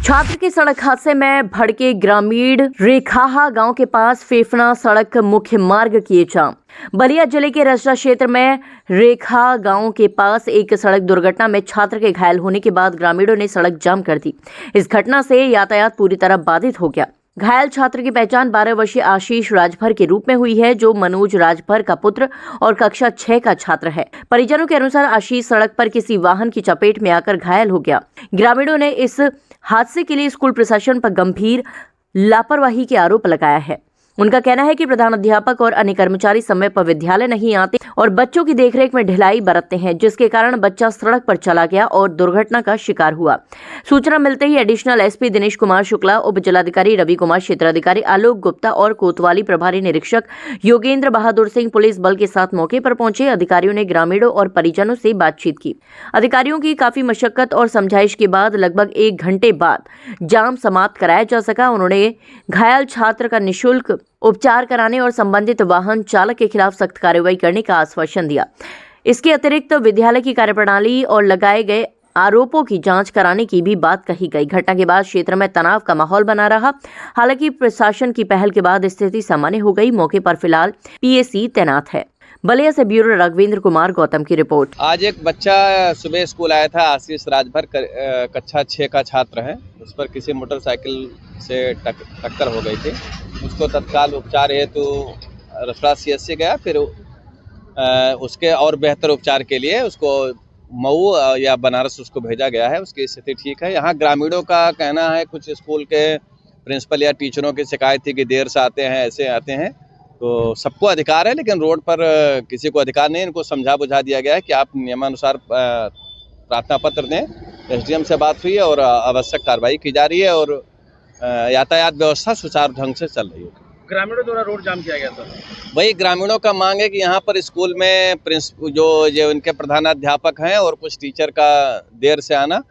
छात्र के सड़क हादसे में भड़के ग्रामीण रेखाहा गांव के पास फेफना सड़क मुख्य मार्ग किए जाम। बलिया जिले के रजरा क्षेत्र में रेखा गांव के पास एक सड़क दुर्घटना में छात्र के घायल होने के बाद ग्रामीणों ने सड़क जाम कर दी। इस घटना से यातायात पूरी तरह बाधित हो गया। घायल छात्र की पहचान 12 वर्षीय आशीष राजभर के रूप में हुई है, जो मनोज राजभर का पुत्र और कक्षा 6 का छात्र है। परिजनों के अनुसार आशीष सड़क पर किसी वाहन की चपेट में आकर घायल हो गया। ग्रामीणों ने इस हादसे के लिए स्कूल प्रशासन पर गंभीर लापरवाही के आरोप लगाया है। उनका कहना है कि प्रधान अध्यापक और अन्य कर्मचारी समय पर विद्यालय नहीं आते और बच्चों की देखरेख में ढिलाई बरतते हैं, जिसके कारण बच्चा सड़क पर चला गया और दुर्घटना का शिकार हुआ। सूचना मिलते ही एडिशनल एसपी दिनेश कुमार शुक्ला, उप जिलाधिकारी रवि कुमार, क्षेत्राधिकारी आलोक गुप्ता और कोतवाली प्रभारी निरीक्षक योगेंद्र बहादुर सिंह पुलिस बल के साथ मौके पर पहुंचे। अधिकारियों ने ग्रामीणों और परिजनों से बातचीत की। अधिकारियों की काफी मशक्कत और समझाइश के बाद लगभग 1 घंटे बाद जाम समाप्त कराया जा सका। उन्होंने घायल छात्र का निःशुल्क उपचार कराने और संबंधित वाहन चालक के खिलाफ सख्त कार्रवाई करने का आश्वासन दिया। इसके अतिरिक्त विद्यालय की कार्यप्रणाली और लगाए गए आरोपों की जांच कराने की भी बात कही गई। घटना के बाद क्षेत्र में तनाव का माहौल बना रहा। हालांकि प्रशासन की पहल के बाद स्थिति सामान्य हो गई। मौके पर फिलहाल पीएसी तैनात है। बलिया से ब्यूरो रघवेंद्र कुमार गौतम की रिपोर्ट। आज एक बच्चा सुबह स्कूल आया था, आशीष राजभर कक्षा 6 का छात्र है। उस पर किसी मोटरसाइकिल से टक्कर हो गई थी। उसको तत्काल उपचार हेतु रसड़ा सीएचसी गया, फिर उसके और बेहतर उपचार के लिए उसको मऊ या बनारस उसको भेजा गया है। उसकी स्थिति ठीक है। यहाँ ग्रामीणों का कहना है, कुछ स्कूल के प्रिंसिपल या टीचरों की शिकायत थी कि देर से आते हैं, ऐसे आते हैं। तो सबको अधिकार है, लेकिन रोड पर किसी को अधिकार नहीं। इनको समझा बुझा दिया गया है कि आप नियमानुसार प्रार्थना पत्र दें। एसडीएम से बात हुई है और आवश्यक कार्रवाई की जा रही है और यातायात व्यवस्था सुचारू ढंग से चल रही है। ग्रामीणों द्वारा रोड जाम किया गया था। वही ग्रामीणों का मांग है कि यहाँ पर स्कूल में जो इनके प्रधानाध्यापक हैं और कुछ टीचर का देर से आना,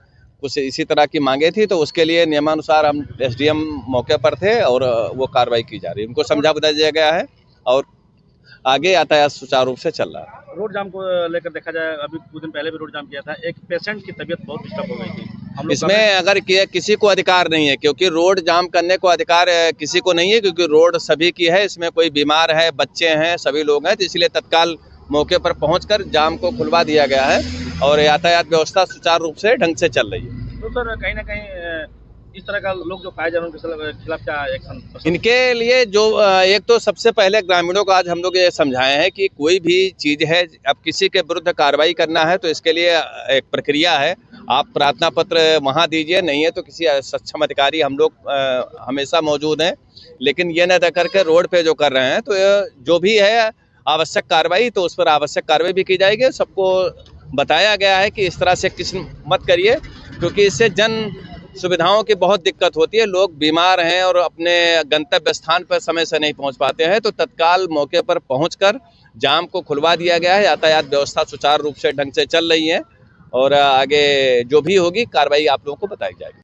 कुछ इसी तरह की मांगे थी। तो उसके लिए नियमानुसार हम एसडीएम मौके पर थे और वो कार्रवाई की जा रही है। उनको समझा बुझा दिया गया है और आगे यातायात सुचारू रूप से चल रहा है। रोड जाम को लेकर देखा जाए, अभी कुछ दिन पहले भी रोड जाम किया था। एक पेशेंट की तबीयत बहुत डिस्टर्ब हो गई थी। इसमें अगर किसी को अधिकार नहीं है, क्योंकि रोड जाम करने को अधिकार किसी को नहीं है, क्योंकि रोड सभी की है। इसमें कोई बीमार है, बच्चे हैं, सभी लोग हैं, तो इसलिए तत्काल मौके पर पहुंचकर जाम को खुलवा दिया गया है और यातायात व्यवस्था सुचारू रूप से ढंग से चल रही है। तो सर, कहीं ना कहीं इस तरह का लोग जो पाए जा रहे हैं उनके खिलाफ क्या एक्शन? इनके लिए जो एक तो सबसे पहले ग्रामीणों को आज हम लोग ये समझाए हैं कि कोई भी चीज़ है, अब किसी के विरुद्ध कार्रवाई करना है तो इसके लिए एक प्रक्रिया है। आप प्रार्थना पत्र वहाँ दीजिए, नहीं है तो किसी सक्षम अधिकारी हम लोग हमेशा मौजूद हैं। लेकिन ये न करके रोड पे जो कर रहे हैं, तो जो भी है आवश्यक कार्रवाई, तो उस पर आवश्यक कार्रवाई भी की जाएगी। सबको बताया गया है कि इस तरह से किसी मत करिए, क्योंकि इससे जन सुविधाओं की बहुत दिक्कत होती है। लोग बीमार हैं और अपने गंतव्य स्थान पर समय से नहीं पहुंच पाते हैं, तो तत्काल मौके पर पहुंचकर जाम को खुलवा दिया गया है। यातायात व्यवस्था सुचारू रूप से ढंग से चल रही है और आगे जो भी होगी कार्रवाई आप लोगों को बताई जाएगी।